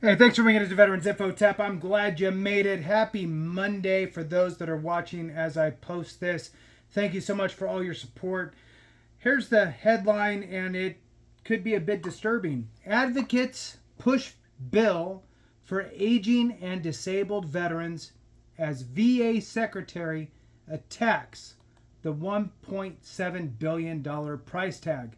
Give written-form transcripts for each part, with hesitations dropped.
Hey, thanks for bringing it to Veterans Info Tap. I'm glad you made it. Happy Monday for those that are watching as I post this. Thank you so much for all your support. Here's the headline, and it could be a bit disturbing. Advocates push bill for aging and disabled veterans as VA Secretary attacks the $1.7 billion price tag.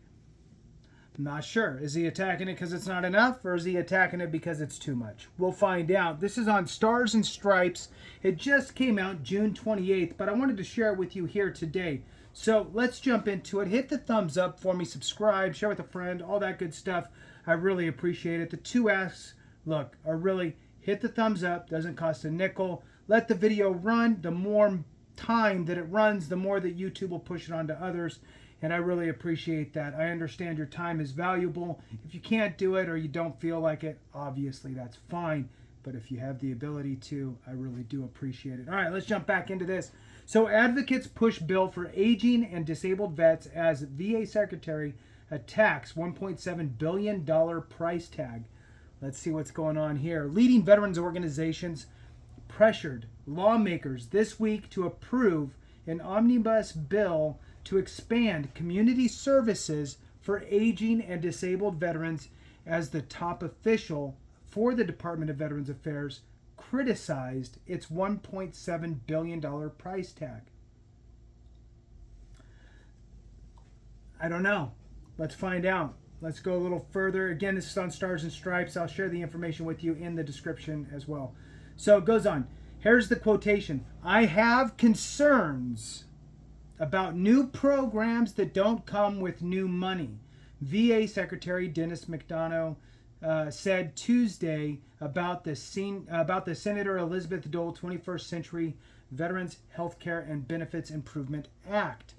I'm not sure. Is he attacking it because it's not enough, or is he attacking it because it's too much? We'll find out. This is on Stars and Stripes. It just came out June 28th, but I wanted to share it with you here today. So let's jump into it. Hit the thumbs up for me, subscribe, share with a friend, all that good stuff. I really appreciate it. The two asks, look, are really hit the thumbs up. Doesn't cost a nickel. Let the video run. The more time that it runs, the more that YouTube will push it on to others. And I really appreciate that. I understand your time is valuable. If you can't do it or you don't feel like it, obviously that's fine. But if you have the ability to, I really do appreciate it. All right, let's jump back into this. So advocates push bill for aging and disabled vets as VA Secretary attacks $1.7 billion price tag. Let's see what's going on here. Leading veterans organizations pressured lawmakers this week to approve an omnibus bill to expand community services for aging and disabled veterans as the top official for the Department of Veterans Affairs criticized its $1.7 billion price tag. I don't know. Let's find out. Let's go a little further. Again, this is on Stars and Stripes. I'll share the information with you in the description as well. So it goes on. Here's the quotation. I have concerns about new programs that don't come with new money. VA Secretary Dennis McDonough said Tuesday about the Senator Elizabeth Dole 21st Century Veterans Healthcare and Benefits Improvement Act,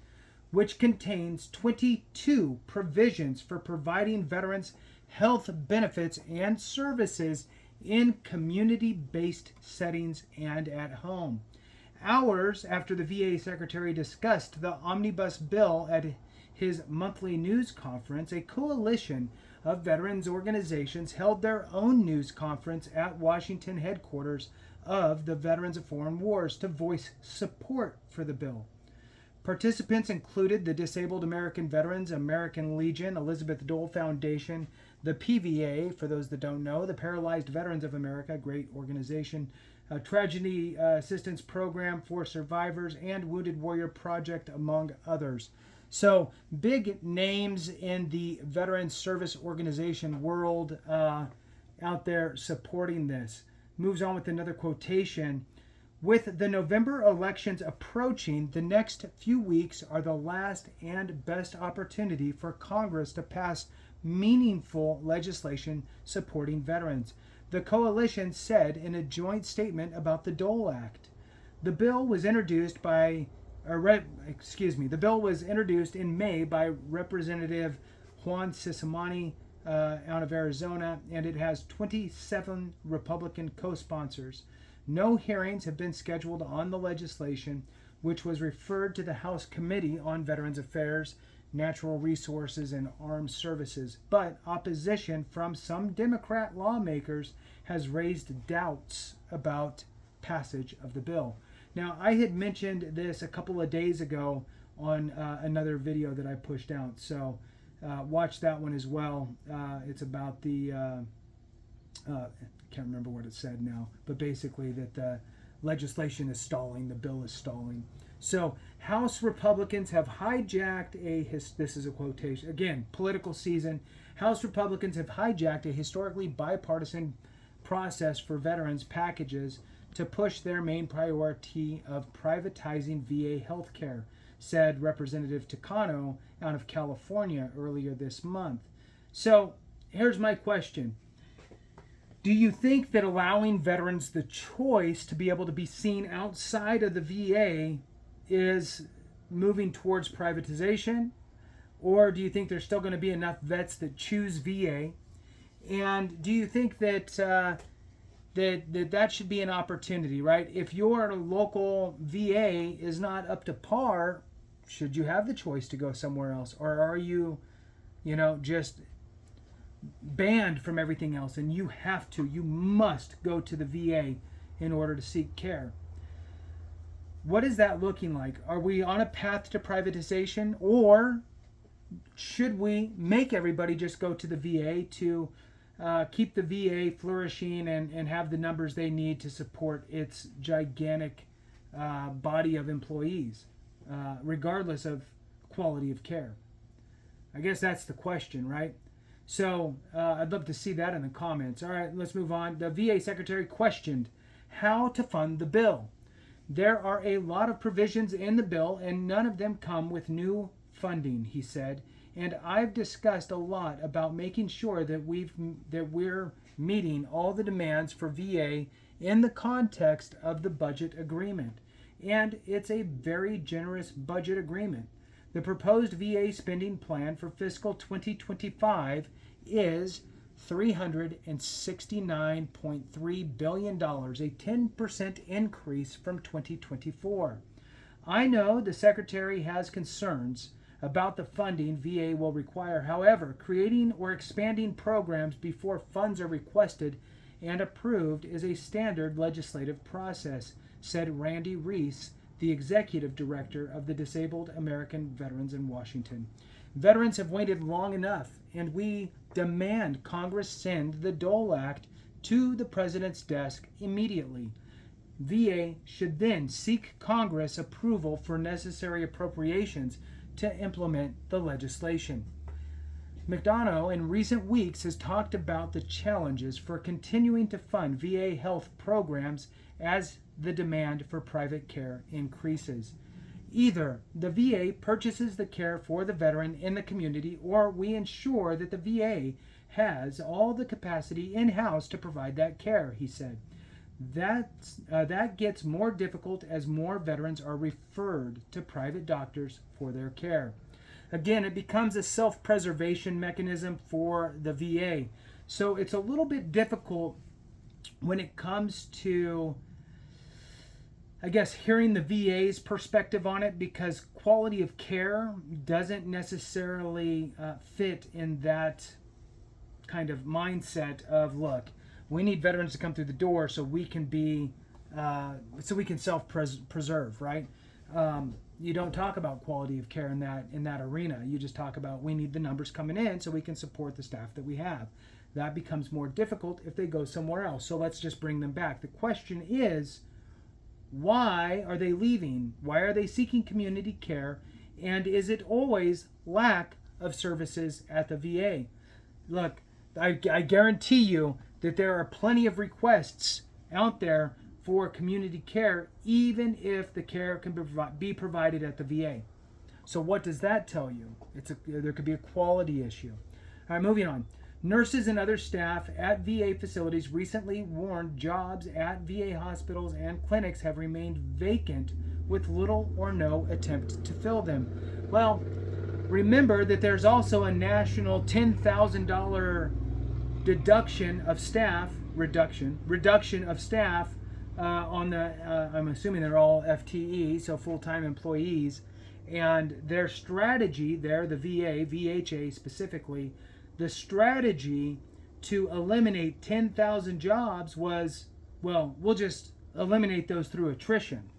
which contains 22 provisions for providing veterans health benefits and services in community-based settings and at home. Hours after the VA Secretary discussed the omnibus bill at his monthly news conference, a coalition of veterans organizations held their own news conference at Washington headquarters of the Veterans of Foreign Wars to voice support for the bill. Participants included the Disabled American Veterans, American Legion, Elizabeth Dole Foundation, the PVA, for those that don't know, the Paralyzed Veterans of America, great organization, a Tragedy Assistance Program for Survivors, and Wounded Warrior Project, among others. So, big names in the veteran service organization world out there supporting this. Moves on with another quotation. With the November elections approaching, the next few weeks are the last and best opportunity for Congress to pass meaningful legislation supporting veterans, the coalition said in a joint statement about the Dole Act. The bill was introduced in May by Representative Juan Cismani out of Arizona, and it has 27 Republican co-sponsors. No hearings have been scheduled on the legislation, which was referred to the House Committee on Veterans Affairs, Natural Resources, and Armed Services, but opposition from some Democrat lawmakers has raised doubts about passage of the bill. Now, I had mentioned this a couple of days ago on another video that I pushed out, so watch that one as well. It's about the I can't remember what it said now, but basically that the legislation is stalling, the bill is stalling. So House Republicans have hijacked this is a quotation, again, political season. House Republicans have hijacked a historically bipartisan process for veterans packages to push their main priority of privatizing VA healthcare, said Representative Takano out of California earlier this month. So here's my question. Do you think that allowing veterans the choice to be able to be seen outside of the VA is moving towards privatization? Or do you think there's still going to be enough vets that choose VA? And do you think that that should be an opportunity, right? If your local VA is not up to par, should you have the choice to go somewhere else? Or are you, just banned from everything else, and you must go to the VA in order to seek care. What is that looking like? Are we on a path to privatization, or should we make everybody just go to the VA to keep the VA flourishing and have the numbers they need to support its gigantic body of employees, regardless of quality of care? I guess that's the question, right? So I'd love to see that in the comments. All right, let's move on. The VA secretary questioned how to fund the bill. There are a lot of provisions in the bill, and none of them come with new funding, he said. And I've discussed a lot about making sure that we're meeting all the demands for VA in the context of the budget agreement. And it's a very generous budget agreement. The proposed VA spending plan for fiscal 2025 is $369.3 billion, a 10% increase from 2024. I know the Secretary has concerns about the funding VA will require. However, creating or expanding programs before funds are requested and approved is a standard legislative process, said Randy Reese, the executive director of the Disabled American Veterans in Washington. Veterans have waited long enough, and we demand Congress send the Dole Act to the President's desk immediately. VA should then seek Congress approval for necessary appropriations to implement the legislation. McDonough in recent weeks has talked about the challenges for continuing to fund VA health programs as the demand for private care increases. Either the VA purchases the care for the veteran in the community, or we ensure that the VA has all the capacity in-house to provide that care, he said. That gets more difficult as more veterans are referred to private doctors for their care. Again, it becomes a self-preservation mechanism for the VA. So it's a little bit difficult when it comes to, I guess, hearing the VA's perspective on it, because quality of care doesn't necessarily fit in that kind of mindset of, look, we need veterans to come through the door so we can self-preserve, right? You don't talk about quality of care in that arena. You just talk about, we need the numbers coming in so we can support the staff that we have. That becomes more difficult if they go somewhere else. So let's just bring them back. The question is, why are they leaving? Why are they seeking community care? And is it always lack of services at the VA? Look, I guarantee you that there are plenty of requests out there for community care, even if the care can be provided at the VA. So what does that tell you? There could be a quality issue. All right, moving on. Nurses and other staff at VA facilities recently warned jobs at VA hospitals and clinics have remained vacant with little or no attempt to fill them. Well, remember that there's also a national $10,000 reduction of staff on the, I'm assuming they're all FTE, so full-time employees, and their strategy there, the VA, VHA specifically, the strategy to eliminate 10,000 jobs was, well, we'll just eliminate those through attrition.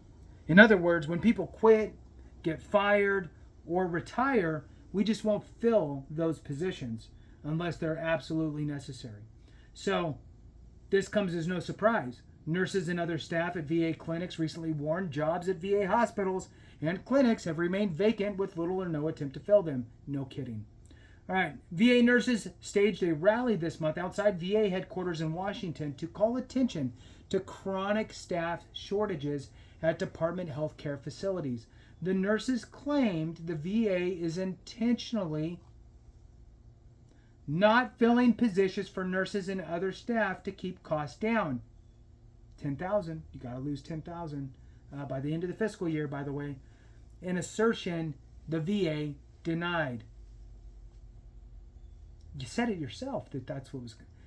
In other words, when people quit, get fired, or retire, we just won't fill those positions unless they're absolutely necessary. So this comes as no surprise. Nurses and other staff at VA clinics recently warned jobs at VA hospitals and clinics have remained vacant with little or no attempt to fill them. No kidding. All right, VA nurses staged a rally this month outside VA headquarters in Washington to call attention to chronic staff shortages at department health care facilities. The nurses claimed the VA is intentionally not filling positions for nurses and other staff to keep costs down. 10,000, you got to lose 10,000 by the end of the fiscal year, by the way. An assertion the VA denied. You said it yourself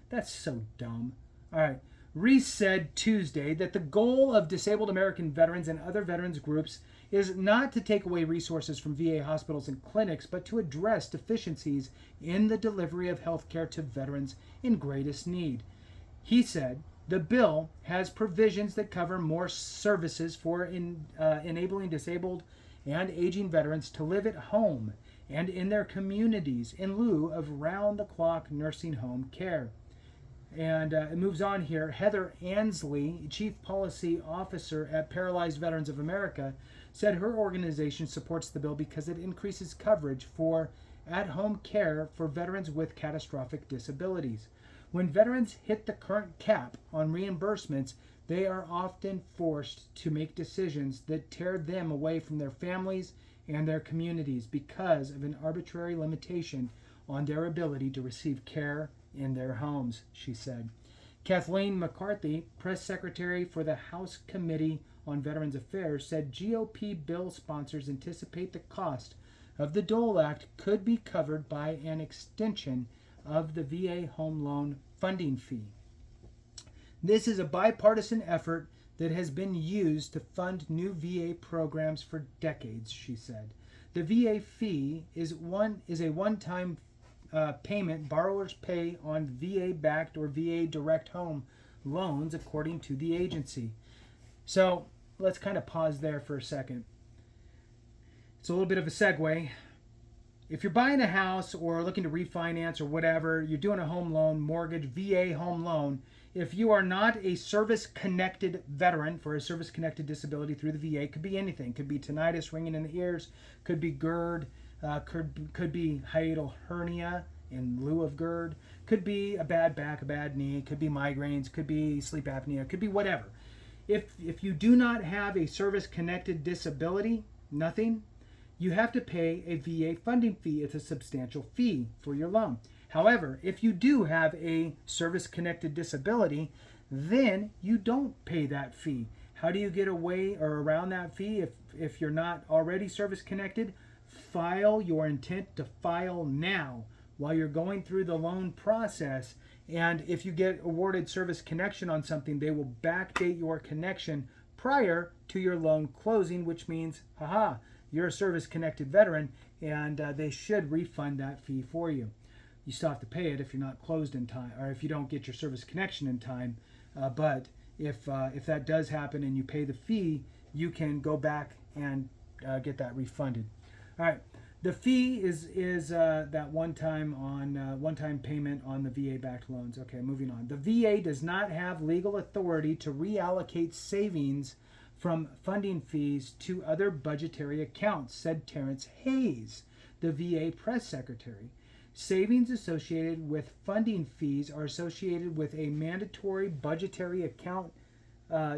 that's so dumb. All right. Reese said Tuesday that the goal of disabled American veterans and other veterans groups is not to take away resources from VA hospitals and clinics, but to address deficiencies in the delivery of health care to veterans in greatest need. He said the bill has provisions that cover more services for enabling disabled and aging veterans to live at home and in their communities in lieu of round-the-clock nursing home care. And it moves on here. Heather Ansley, Chief Policy Officer at Paralyzed Veterans of America, said her organization supports the bill because it increases coverage for at-home care for veterans with catastrophic disabilities. When veterans hit the current cap on reimbursements, they are often forced to make decisions that tear them away from their families and their communities because of an arbitrary limitation on their ability to receive care in their homes, she said. Kathleen McCarthy, press secretary for the House Committee on Veterans Affairs, said GOP bill sponsors anticipate the cost of the Dole Act could be covered by an extension of the VA home loan funding fee. This is a bipartisan effort that has been used to fund new VA programs for decades, she said. The VA fee is a one-time payment borrowers pay on VA-backed or VA direct home loans, according to the agency. So let's kind of pause there for a second. It's a little bit of a segue. If you're buying a house or looking to refinance or whatever, you're doing a home loan, mortgage, VA home loan, if you are not a service-connected veteran for a service-connected disability through the VA, could be anything. Could be tinnitus, ringing in the ears, could be GERD, could be hiatal hernia in lieu of GERD, could be a bad back, a bad knee, could be migraines, could be sleep apnea, could be whatever. If you do not have a service-connected disability, nothing, you have to pay a VA funding fee. It's a substantial fee for your loan. However, if you do have a service-connected disability, then you don't pay that fee. How do you get away or around that fee if you're not already service-connected? File your intent to file now while you're going through the loan process. And if you get awarded service connection on something, they will backdate your connection prior to your loan closing, which means, you're a service-connected veteran, and they should refund that fee for you. You still have to pay it if you're not closed in time, or if you don't get your service connection in time. But if that does happen and you pay the fee, you can go back and get that refunded. All right. The fee is that one-time payment on the VA-backed loans. Okay, moving on. The VA does not have legal authority to reallocate savings from funding fees to other budgetary accounts, said Terrence Hayes, the VA press secretary. Savings associated with funding fees are associated with a mandatory budgetary account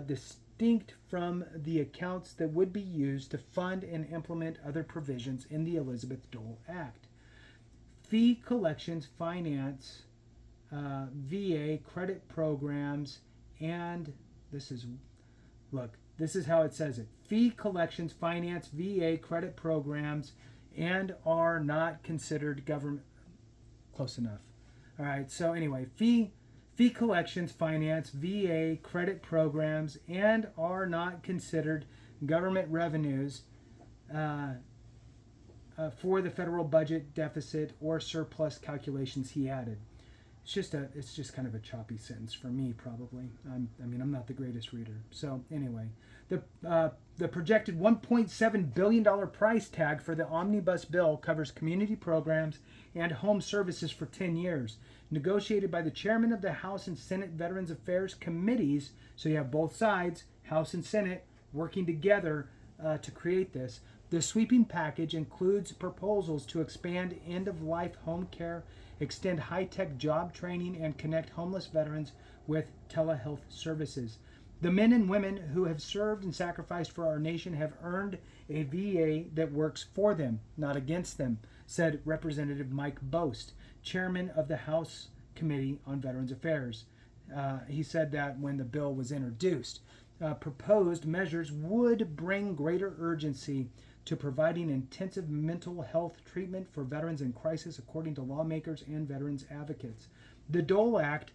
distinct from the accounts that would be used to fund and implement other provisions in the Elizabeth Dole Act. Fee collections finance VA credit programs, and this is how it says it. Fee collections finance VA credit programs and are not considered government. Close enough. All right. So anyway, fee collections finance VA credit programs and are not considered government revenues for the federal budget deficit or surplus calculations, he added. It's just kind of a choppy sentence for me, probably. I'm not the greatest reader. So anyway, the projected $1.7 billion price tag for the omnibus bill covers community programs and home services for 10 years, negotiated by the chairman of the House and Senate Veterans Affairs Committees. So you have both sides, House and Senate, working together to create this. The sweeping package includes proposals to expand end-of-life home care, extend high-tech job training, and connect homeless veterans with telehealth services. The men and women who have served and sacrificed for our nation have earned a VA that works for them, not against them, said Representative Mike Bost, chairman of the House Committee on Veterans Affairs. He said that when the bill was introduced, proposed measures would bring greater urgency to providing intensive mental health treatment for veterans in crisis, according to lawmakers and veterans advocates. The Dole Act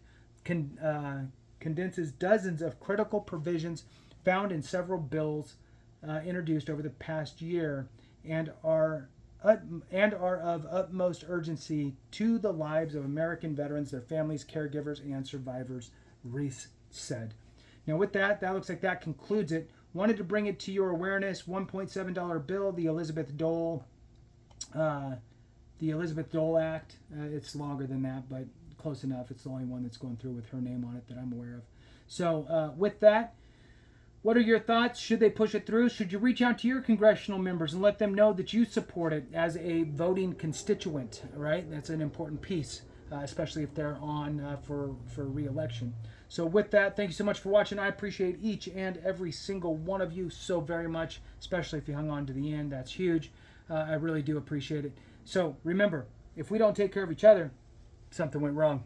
condenses dozens of critical provisions found in several bills introduced over the past year and are of utmost urgency to the lives of American veterans, their families, caregivers, and survivors, Reese said. Now, with that, that looks like that concludes it. Wanted to bring it to your awareness. $1.7 bill, the Elizabeth Dole Act. It's longer than that, but close enough. It's the only one that's going through with her name on it that I'm aware of. So with that, what are your thoughts? Should they push it through? Should you reach out to your congressional members and let them know that you support it as a voting constituent, right? That's an important piece, especially if they're on for re-election. So with that, thank you so much for watching. I appreciate each and every single one of you so very much, especially if you hung on to the end. That's huge. I really do appreciate it. So remember, if we don't take care of each other, something went wrong.